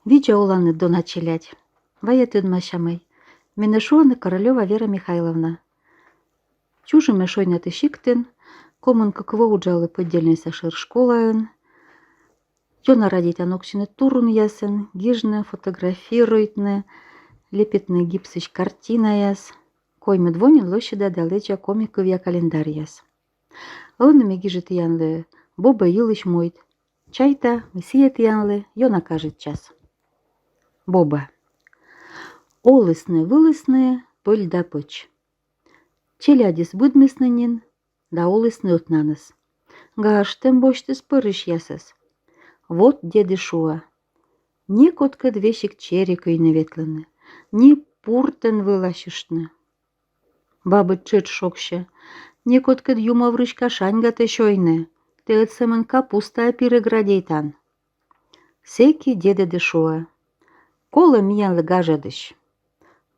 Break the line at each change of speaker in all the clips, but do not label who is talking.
Вича оланы дона челядь. Вая тыдмашамай. Менешуаны Королева Вера Михайловна. Чужими шойня ты шиктын, комын каково уджалы поддельныйса шыр школаын. Йона радить аноксины турун ясын, гижны, фотографируйтны, лепетны гипсыч картина яс. Койме двонин лощада далеча комиковья календарь яс. Онными гижет янлы, боба йылыч мойт. Чайта, висиет янлы, йона кажет час. Боба. Олысны-вылысны, пыль да пыч. Челядис выдмыснынин, да олысны утнаныс. Гаштем боштыс пырыш ясыс. Вот деды шуа. Ни коткад вещик черик үйны ветлыны, ни пуртын вылащышны. Бабы чыт шокща. Ни коткад юма врыч кашаньга ты шойны, ты отсымын капуста пирыградейтан. Секи деды дышуа. Кола миянлы гажадыш.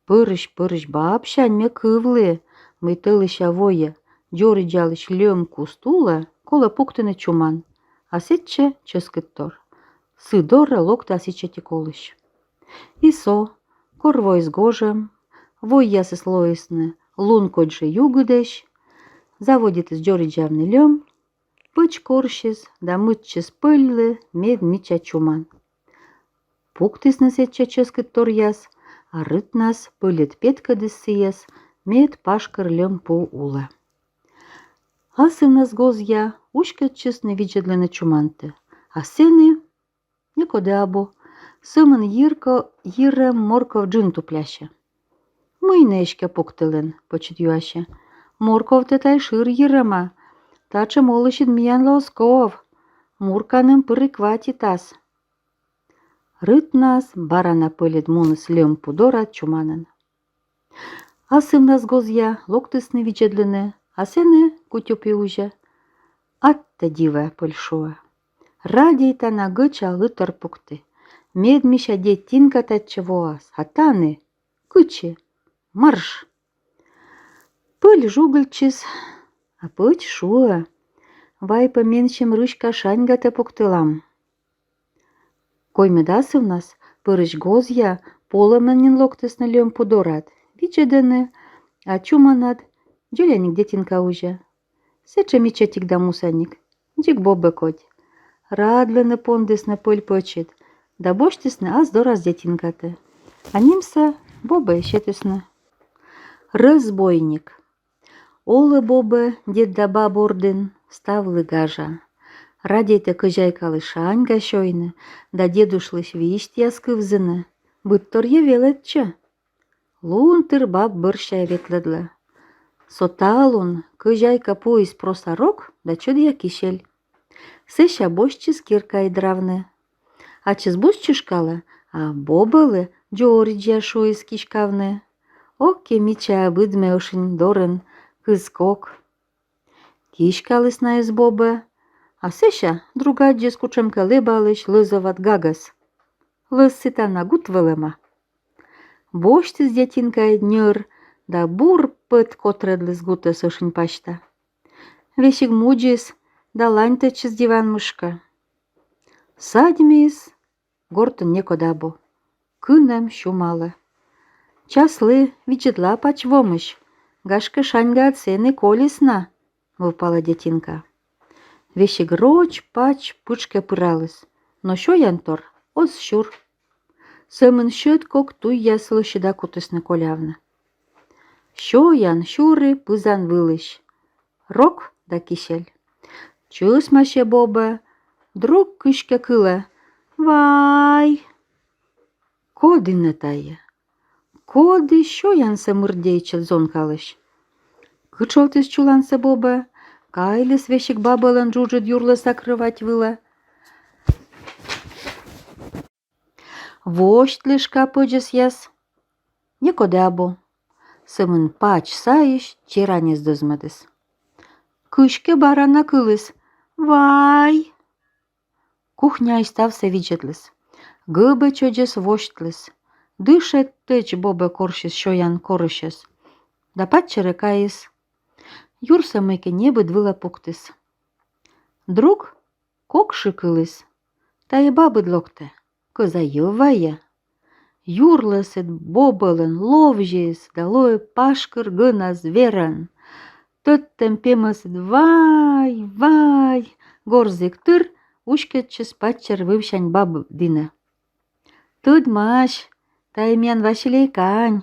Пырыш баапшань ме кывлы, мы тылыша воя, дёры джалыш лём кустула, кола пуктыны чуман, а сетче ческыттор. Сыдора локта асичати колыш. Исо, корвой с гожем, вой ясы слоисны, лун коджи югыдеш, заводит из дёры джавны лём, пыч корщис, да мытчис пыльлы, мед мича чуман. Пуктысны сетче ческыттор яс, а рыт нас пылет петка дысыяс, мед пашкар лём по ула. Асы нас гозья, ушкат честны виджедлыны чуманты, а сыны никоды або, сымын йыры морков джинту пляща. Мыйнешке пуктылын, почет юаще. Морков тетай шыр йырыма, тачы молышит миян лосков, мурканым пырыквати тас. Рыт нас барана пылет муныс лём пудорат чуманын. Асым нас гозья, локтысны виджедлыны, а сыны кутюпи уже. Атта дива пыльшуа. Радейта на гыча лытыр пукты. Медмиша детинка татчевоас, а таны кычы, марш. Пыль жугыльчис, а пыть шуа. Вайпа меншим рыш кашаньга те пуктылам. Коймедасы в нас пырыш гозья, полыманин локтысны лём пудорат. Виджедыны, а чуманат, джуляник детинка уже. Сече мичетик да мусаник, джик бобы коть. Радлыны пондысны пыль почет, да боштысны аз дораз детинкаты. А нимса бобы щетысны. Разбойник. Олы бобы дед да баб ордын, ставлы гажа. Радейте кыжайкалы шаньга шойны, да дедушлыш вишт яскывзыны. Быттор евелетче. Лунтыр баб бырщай ветлыдлы. Соталун кыжайка пояс просорок, да чудья кишель. Сыща бошчис кирка идравны. А чиз бошчишкала, а бобылы джориджа шуис кишкавны. Оке мича выдме ушин дорын кызкок. Кишкалыс на из бобы, а сыща друга джис кучемка лыбалыш лызоват гагас. Лыз сытана гутвылыма. Боштис детинка днёр, да бур пыт котредлыс гуты сушин пашта. Вещик муджис, да лань чиз диван мышка. Садьмис, гортын некодабо. Кынам шумалы. Часлы виджетла пачвомыш. Гашка шаньга отсены колесна, выпала детинка. Вещик роч пач пучке пыралыс. Но шо янтор, оз щур. Сымын шөт кок туй ясылы шыда кутысны колявны. Шо ян щуры пызан вылыш. Рок да кишель. Чысмаще бобы, друг кышке кыла. Вай! Кодыны тая. Коды шо янса мырдейчел зонкалыш. Кычолтыс чуланса бобы, кайлыс вещик бабалан жужыд юрлы сакрывать выла. Воштлыш капыджыс яс. Некоды або. Сымын пач сайыш черанес дозмадыс. Кышке барана кылыс. Вай! Кухня истався виджетлыс. Гыбы чоджес воштлыс. Дышет тыч бобы коршис шоян корышес. Да патчеры кайыс. Юрса мыке небы двыла пуктыс. Друг кок шыкылыс. Тае бабы длокте. кызайывая. Юрлысыт бобылын ловжес, далой пашкыр гына зверан. Тыттым пемысыт вай, вай, горзик тыр, ушкетчес патчер вывщань баб дина. Тудмаш, таймен Василий Кань.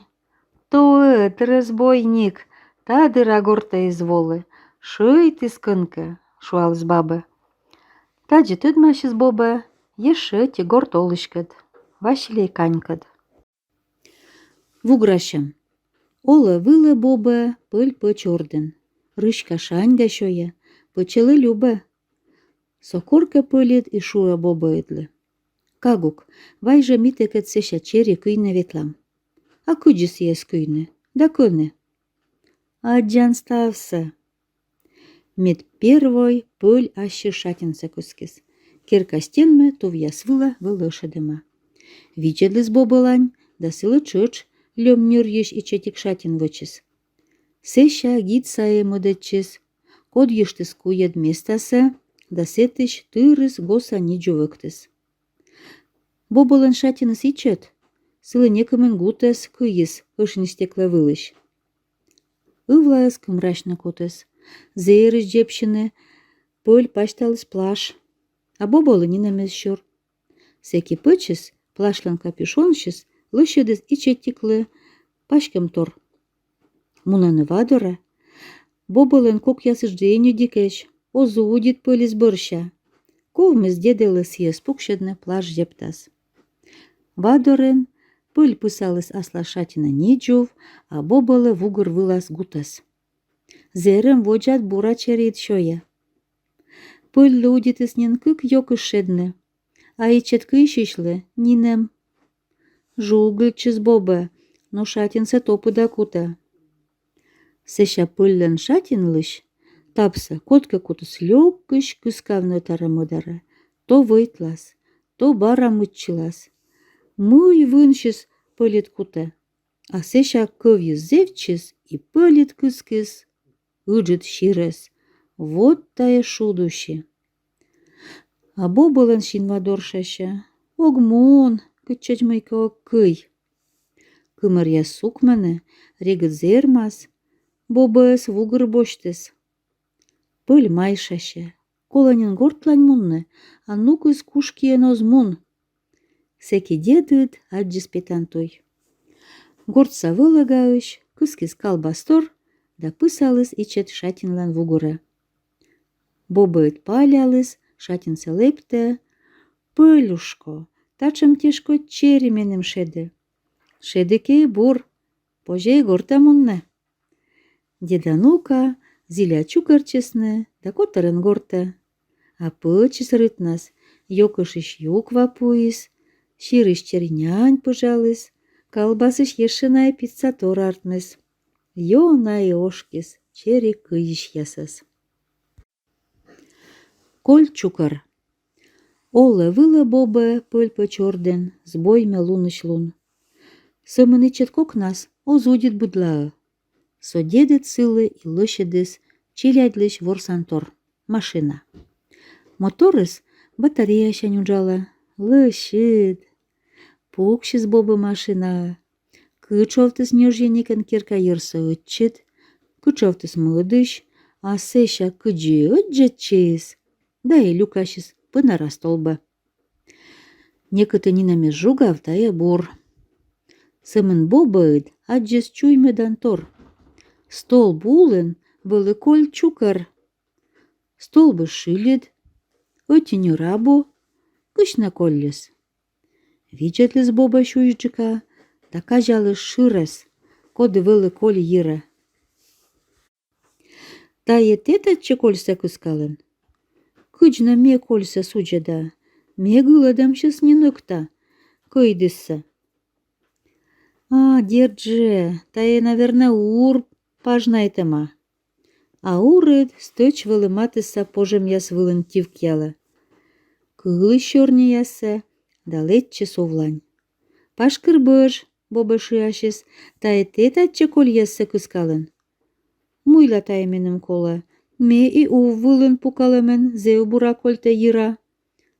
Тоет, разбойник, тадыра горта изволы. Шый ты скынка, шуалыз бабы. Таджи тудмашыз боба, еші те горт олышкыд. Василий Канькыд. Вуграшым. Олы-вылы боба пыль пыч ордын. Рышка шаньга шоя, пычылы люба. Сокорка пылет и шуа боба ыдлы. Кагук, вайжа митекет сеша чери күйне ветлам. А куджис ес күйне, да кыны. Аджан ставса. Мед первой пыль аще шатинса кускес. Киркастенме тувьясвыла вылышадыма. Вичедлыз бобылань, да сылы чыч, лём нюрьеш и четик шатин вычес. Сеша гид сае модетчес, код ештес куед местаса, да сетыш тырыс госа ниджу выктес. Бобылын шатиныс ичет, сылы некымен гутес кыйыс ышнистекле вылыш. Ывлаес кымрашны котес, зейрыш жепшіні, пыль пашталыс плаш, а бобылы нинемез шур. Секи пычес, плашлан капюшоншес, лышедес ичеттиклы пашкем тор. Мунаны вадора, бобылын кок ясыш дейню дикеш, озу удит пылис бырша. Ковмыз деделыс ес пукшедны плаш жептас. Вадорен пыль пысалыс асла шатина ниджув, а бобылы вугыр вылас гутас. Зерем воджат бура черит шоя. Пыль удитыс нен кык йокыш шедны, а ичет кыйшишлы нинем. Жулгыльчыз боба, но шатинса топыда кута. Сеша пыльлен шатинлыш, тапса котка кутыс лёгкыш кыскавны тарамодара. То выйтлас, то бара мытчылас. Мый выншис пылит кута, а сеша кывьы зевчис и пылит кыскыс. Ыджит ширес, вот тая шудуще. А бобылын шинвадор шаша, огмон, кычач мыйка кый. Кымыр я сукманы, регыт зермас, бобыз вугыр боштес. Пыль май шаша, коланин гортлань мунны, а нукыз кушкиен озмун. Секи дедыт аджис петантой. Гортса вылагаыш, кыскис калбастор, да пысалыс ичет шатинлан вугыра. Бобыт палялыс, шатинса лепте, пылюшко, тачым тишко чери менем шеде. Шедекей бур, пожей горта мунны. Деда нука, зиля чукарчесны, да котырын горта. А пычис рытнас, йокышыш юк вапуис, ширыш чернянь пыжалыс, калбасыш ешынай пиццатор артныс. Йонай ошкис, чери кыйыш ясас. Коль чукар. Олы-вылы бобы пыль пычорден, сбойме луныш лун. Сымынычет кокнас, озудит будлаа. Содедет сылы и лышедес, чилядлыш ворсантор. Машина. Моторыс батарея шанюджала. Лышит. Пукшис бобы машина. Кычовтыс неженикен кирка йырсы ытчет. Кычовтыс мыдыш, а сеша кыджи ыджетчес. Да и люкашис пынара столба. Некыты нинаме жугав тая бур. Сымын бобыд аджес чуймедан тор. Стол булын вылы коль чукар. Столбы шилит, өтіню рабу, кышна коллес. Виджетлес боба шуйджика, да кажалы шырес, коды вылы коль йыра. Тае тетатче кольса кыскалын. Кыджна ме кольса суджада, ме гыладамшыс не ныкта, кыйдысса. А, дердже, тае, наверное, ур пажнайтыма. А урыд стыч вылыматыса пожем яс вылын тивкяла. Кылы шорне яса, да летче совлань. Пашкыр быж, боба шыашес, тае тетатче коль ясса кыскалын. Муйла тае менем кола, ме и у вылын пукалымен, зеу бура кольте йыра.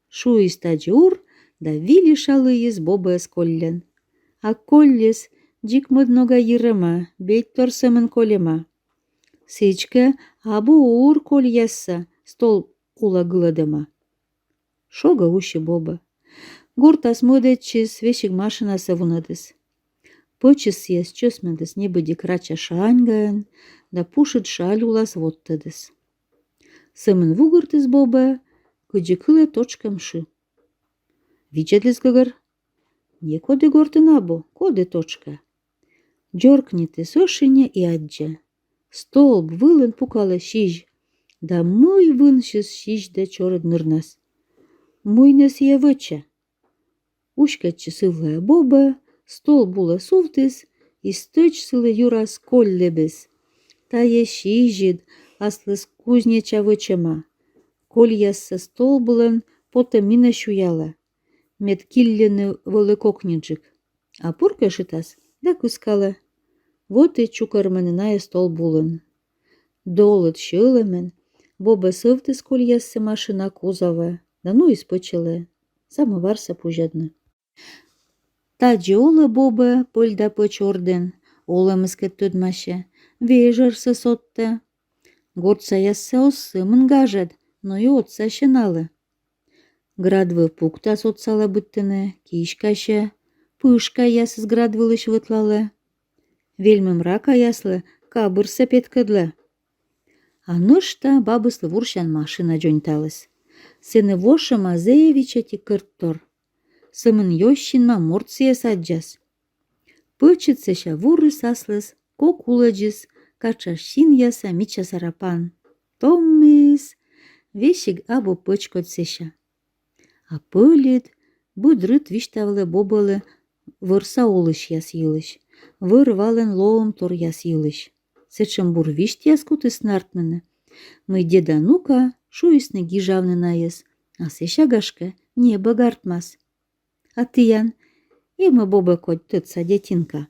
Шуйста жур, да вилі шалыйыз бобыз коллен. А коллес джик мыднога йырыма, бейт торсымын колема. Сечке абу ур кольясса, стол кула гылыдыма. Шога уши боба. Гуртас мыдетчис вешик машинасы вунадыс. Пычыс ес чөсмендіс небіде крача шаангаен, да пушыт шаль улас воттыдыс. Сымын вугыртыз боба, кыджыкылы точкам шы. Вичетлес гыгыр? Не коды гортын або, коды точка. Джоркнеты сошине и аджа. Столб вылын пукалы шиж, да мый выншыз шиж да чорыд нырнас. Муйнес я выча. Ушкатчы сывлая боба, стол була сувтыс, и сtöч сылы юрас коллебіз. Тае шижид, аслыс кузнеча вычама. Кольясса стол булын пота мина шуяла. Мет киллені вылы кокнеджик. А пурка шытас, да кускала. Вот и чукарманная стол булын. Долыт шылымен, боба сывтыс кольясса машина кузова, да ну испычылы. Самоварса пужадны. Таджи олы боба польда пыч орден, олымызкет төдмаще, вежырсы сотты. Горца ясса осы мынгажад, но и отса шыналы. Градвы пуктас отсала бүттіні, кишкаша, пышка ясыз градвылыш вытлалы. Вельмым рака яслы, кабырса петкыдлы. А нышта бабыслы вуршан машина жонталыс. Сыны воша Мазеевича тикырттор. Сымын йощинма морция саджас. Пычыцеша вуры саслыс, кок уладжис, качашин яса мича сарапан. Томмис, вешик або пычкотсеша. А пылит, будрыт виштавлы бобылы вырса олыш яс йылыш. Вырвален лоум тор яс йылыш. Сечем бур вишт яс кутыс нартмыны. Мы деда нука шуисны гижавны наес, а сеша гашка не богартмас. А ты, Ян, и мы боба коть тыца детинка.